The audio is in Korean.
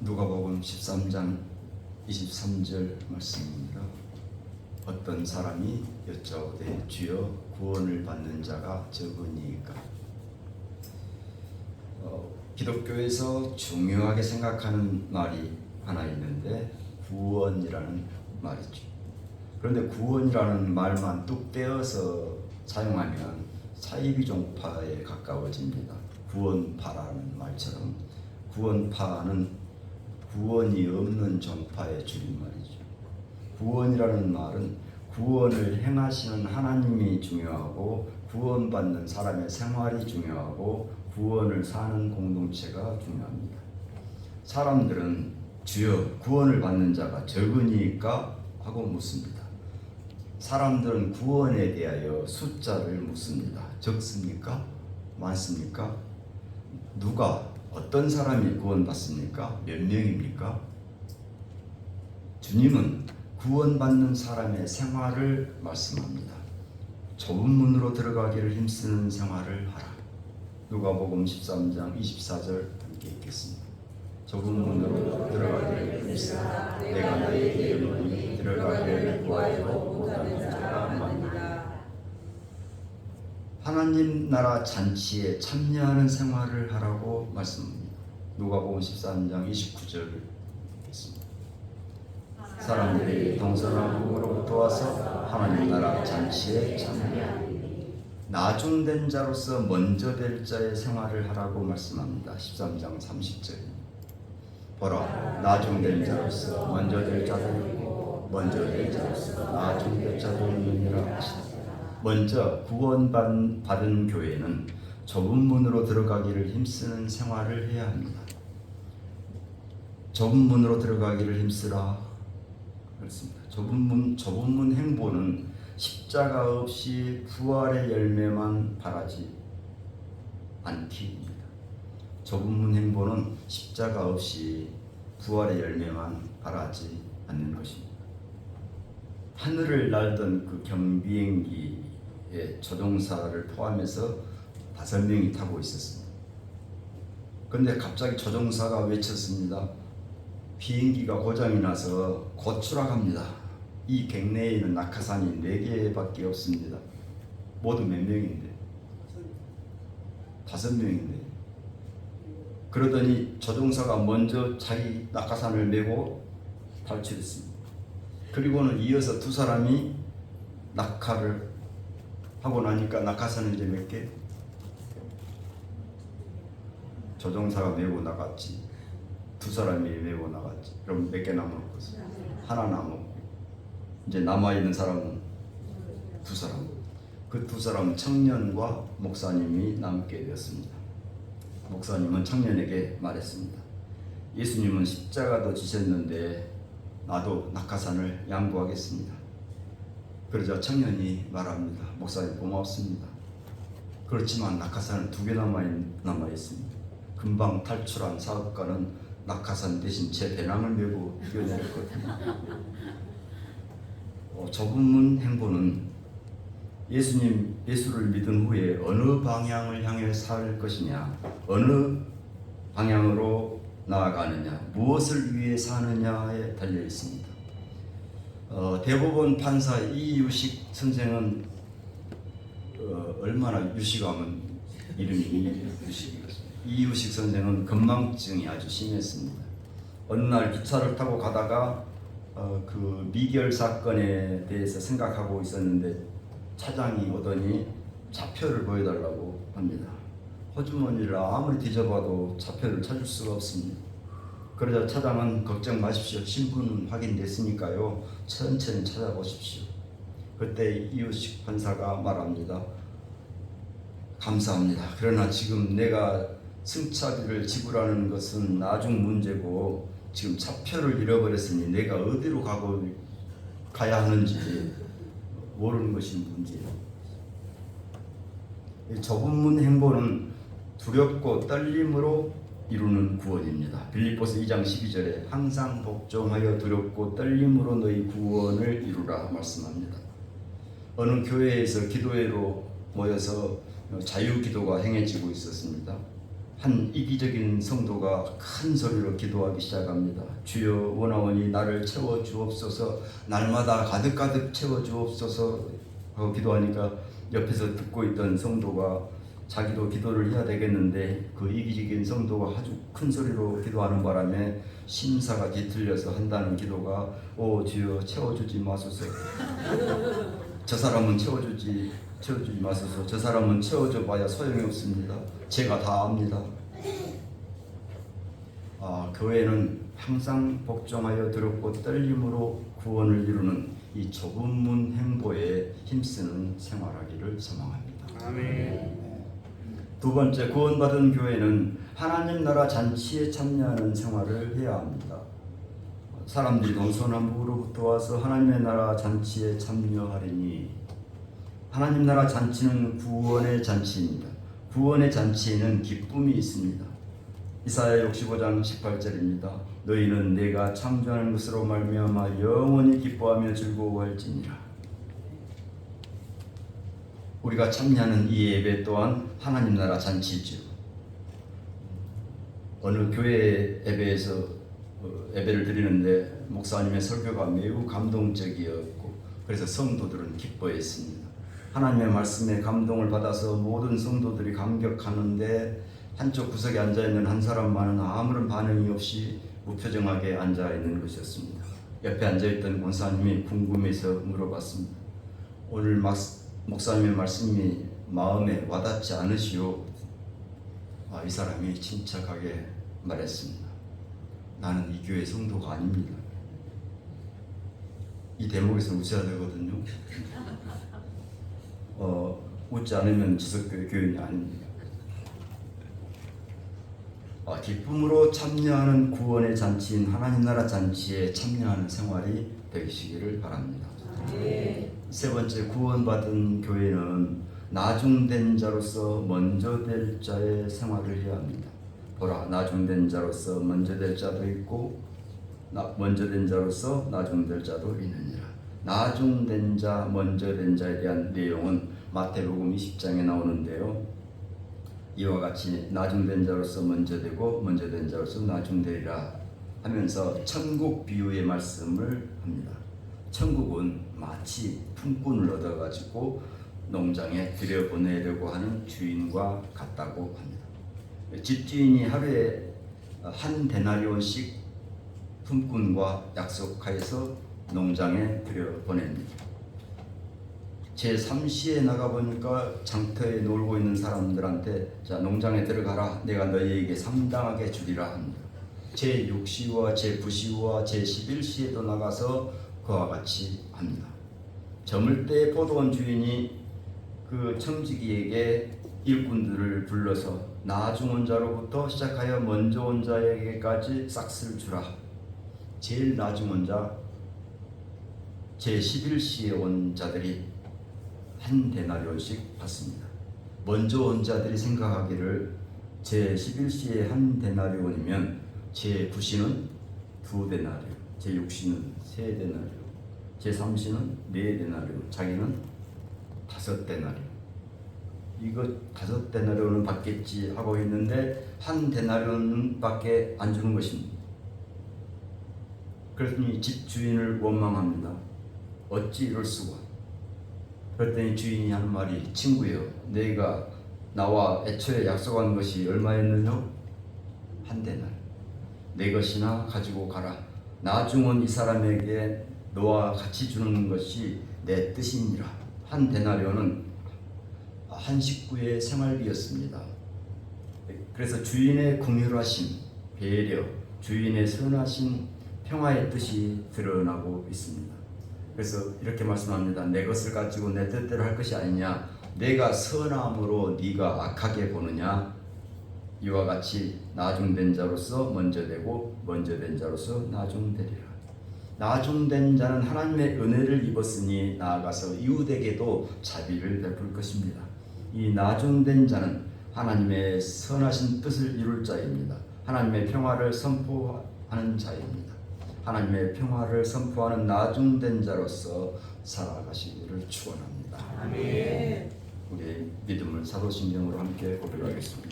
누가복음 13장 23절 말씀입니다. 어떤 사람이 여짜오되 주여 구원을 받는 자가 적으니까. 기독교에서 중요하게 생각하는 말이 하나 있는데 구원이라는 말이죠. 그런데 구원이라는 말만 뚝 떼어서 사용하면 사이비 종파에 가까워집니다. 구원파라는 말처럼 구원파는 구원이 없는 종파의 줄임말이죠. 구원이라는 말은 구원을 행하시는 하나님이 중요하고 구원받는 사람의 생활이 중요하고 구원을 사는 공동체가 중요합니다. 사람들은 주여 구원을 받는 자가 적으니까 하고 묻습니다. 사람들은 구원에 대하여 숫자를 묻습니다. 적습니까? 많습니까? 누가 어떤 사람이 구원받습니까? 몇 명입니까? 주님은 구원받는 사람의 생활을 말씀합니다. 좁은 문으로 들어가기를 힘쓰는 생활을 하라. 누가복음 13장 24절 함께 읽겠습니다. 좁은 문으로 들어가기를 힘쓰라. 내가 너희에게 이르노니 들어가기를 구하여도 못하는 자가 많으니라. 하나님 나라 잔치에 참여하는 생활을 하라고 말씀합니다. 누가복음 13장 29절 읽겠습니다. 사람들이 동서남북으로부터 와서 하나님 나라 잔치에 참여하리니 나중된 자로서 먼저 될 자의 생활을 하라고 말씀합니다. 13장 30절. 보라, 나중된 자로서 먼저 될 자도 있고 먼저 될 자로서 나중될 자도 있느니라 하시다. 먼저 구원받은 교회는 좁은 문으로 들어가기를 힘쓰는 생활을 해야 합니다. 좁은 문으로 들어가기를 힘쓰라 그렇습니다. 좁은 문 행보는 십자가 없이 부활의 열매만 바라지 않기입니다. 좁은 문 행보는 십자가 없이 부활의 열매만 바라지 않는 것입니다. 하늘을 날던 그 경비행기의 조종사를 포함해서 5명이 타고 있었습니다. 그런데 갑자기 조종사가 외쳤습니다. 비행기가 고장이 나서 곧 추락합니다. 이 객내에 있는 낙하산이 4개밖에 없습니다. 모두 몇 명인데? 5명인데. 그러더니 조종사가 먼저 자기 낙하산을 메고 탈출했습니다. 그리고는 이어서 2사람이 낙하를 하고 나니까 낙하산은 이제 몇 개? 조종사가 메고 나갔지. 2사람이 메고 나갔지. 그럼 몇 개 남았겠어? 하나 남았고. 이제 남아있는 사람은 2사람. 그 2사람은 청년과 목사님이 남게 되었습니다. 목사님은 청년에게 말했습니다. 예수님은 십자가도 지셨는데 나도 낙하산을 양보하겠습니다. 그러자 청년이 말합니다. 목사님 고맙습니다. 그렇지만 낙하산은 2개 남아있습니다. 금방 탈출한 사업가는 낙하산 대신 제 배낭을 메고 뛰어내렸거든요. 좁은 문 행보는 예수를 믿은 후에 어느 방향을 향해 살 것이냐, 어느 방향으로 나아가느냐, 무엇을 위해 사느냐에 달려 있습니다. 대법원 판사 이유식 선생은 얼마나 유식하면 이름이 유식이었습니다. 이유식 선생은 건망증이 아주 심했습니다. 어느 날 기차를 타고 가다가 그 미결 사건에 대해서 생각하고 있었는데 차장이 오더니 차표를 보여달라고 합니다. 호주머니를 아무리 뒤져봐도 차표를 찾을 수가 없습니다. 그러자 차장은 걱정 마십시오. 신분은 확인됐으니까요. 천천히 찾아보십시오. 그때 이유식 판사가 말합니다. 감사합니다. 그러나 지금 내가 승차비를 지불하는 것은 나중 문제고 지금 차표를 잃어버렸으니 내가 어디로 가야 하는지 모르는 것이 문제예요. 좁은 문 행보는 두렵고 떨림으로 이루는 구원입니다. 빌립보서 2장 12절에 항상 복종하여 두렵고 떨림으로 너희 구원을 이루라 말씀합니다. 어느 교회에서 기도회로 모여서 자유기도가 행해지고 있었습니다. 한 이기적인 성도가 큰 소리로 기도하기 시작합니다. 주여 원하오니 나를 채워 주옵소서, 날마다 가득가득 채워 주옵소서 하고 기도하니까 옆에서 듣고 있던 성도가 자기도 기도를 해야 되겠는데 그 이기적인 성도가 아주 큰 소리로 기도하는 바람에 심사가 뒤틀려서 한다는 기도가 오 주여 채워주지 마소서. 저 사람은 채워주지 마소서. 저 사람은 채워줘 봐야 소용이 없습니다. 제가 다 압니다. 교회는 항상 복종하여 두렵고 떨림으로 구원을 이루는 이 좁은 문 행보에 힘쓰는 생활하기를 소망합니다. 아멘. 두 번째, 구원받은 교회는 하나님 나라 잔치에 참여하는 생활을 해야 합니다. 사람들이 동서남북으로부터 와서 하나님의 나라 잔치에 참여하리니, 하나님 나라 잔치는 구원의 잔치입니다. 구원의 잔치에는 기쁨이 있습니다. 이사야 65장 18절입니다. 너희는 내가 창조하는 것으로 말미암아 영원히 기뻐하며 즐거워할지니라. 우리가 참여하는 이 예배 또한 하나님 나라 잔치죠. 어느 교회 예배에서 예배를 드리는데 목사님의 설교가 매우 감동적이었고 그래서 성도들은 기뻐했습니다. 하나님의 말씀에 감동을 받아서 모든 성도들이 감격하는데 한쪽 구석에 앉아있는 한 사람만은 아무런 반응이 없이 무표정하게 앉아있는 것이었습니다. 옆에 앉아있던 권사님이 궁금해서 물어봤습니다. 오늘 목사님의 말씀이 마음에 와닿지 않으시오? 이 사람이 침착하게 말했습니다. 나는 이 교회 성도가 아닙니다. 이 대목에서 웃어야 되거든요. 웃지 않으면 지석교회 교인이 아닙니다. 기쁨으로 참여하는 구원의 잔치인 하나님 나라 잔치에 참여하는 생활이 되시기를 바랍니다. 세 번째, 구원받은 교회는 나중된 자로서 먼저 될 자의 생활을 해야 합니다. 보라, 나중된 자로서 먼저 될 자도 있고 먼저 된 자로서 나중될 자도 있느니라. 나중된 자, 먼저 된 자에 대한 내용은 마태복음 20장에 나오는데요. 이와 같이 나중된 자로서 먼저 되고 먼저 된 자로서 나중되리라 하면서 천국 비유의 말씀을 합니다. 천국은 마치 품꾼을 얻어가지고 농장에 들여보내려고 하는 주인과 같다고 합니다. 집주인이 하루에 한 데나리온씩 품꾼과 약속하여서 농장에 들여보냅니다. 제3시에 나가보니까 장터에 놀고 있는 사람들한테 자, 농장에 들어가라, 내가 너희에게 상당하게 주리라 합니다. 제6시와 제9시와 제11시에도 나가서 그와 같이 합니다. 저물 때 포도원 주인이 그 청지기에게 일꾼들을 불러서 나중 온 자로부터 시작하여 먼저 온 자에게까지 싹쓸 주라. 제일 나중 온 자, 제11시에 온 자들이 한 데나리온씩 받습니다. 먼저 온 자들이 생각하기를 제11시에 한 데나리온이면 제9시는 2데나리온, 제6시는 3데나리온, 제3시는 4데나리온, 자기는 5데나리온. 이거 5데나리온은 받겠지 하고 있는데 한 데나리온 밖에 안 주는 것입니다. 그랬더니 집주인을 원망합니다. 어찌 이럴 수가. 그랬더니 주인이 하는 말이 친구여, 내가 나와 애초에 약속한 것이 얼마였느냐? 한 데나리. 내 것이나 가지고 가라. 나중 온 이 사람에게 너와 같이 주는 것이 내 뜻이니라. 한 데나리온은 한 식구의 생활비였습니다. 그래서 주인의 긍휼하심, 배려, 주인의 선하신 평화의 뜻이 드러나고 있습니다. 그래서 이렇게 말씀합니다. 내 것을 가지고 내 뜻대로 할 것이 아니냐. 내가 선함으로 네가 악하게 보느냐. 이와 같이 나중된 자로서 먼저 되고 먼저 된 자로서 나중되리라. 나중된 자는 하나님의 은혜를 입었으니 나아가서 이웃에게도 자비를 베풀 것입니다. 이 나중된 자는 하나님의 선하신 뜻을 이룰 자입니다. 하나님의 평화를 선포하는 자입니다. 하나님의 평화를 선포하는 나중된 자로서 살아가시기를 축원합니다. 아멘. 우리 믿음을 사도신경으로 함께 고백하겠습니다.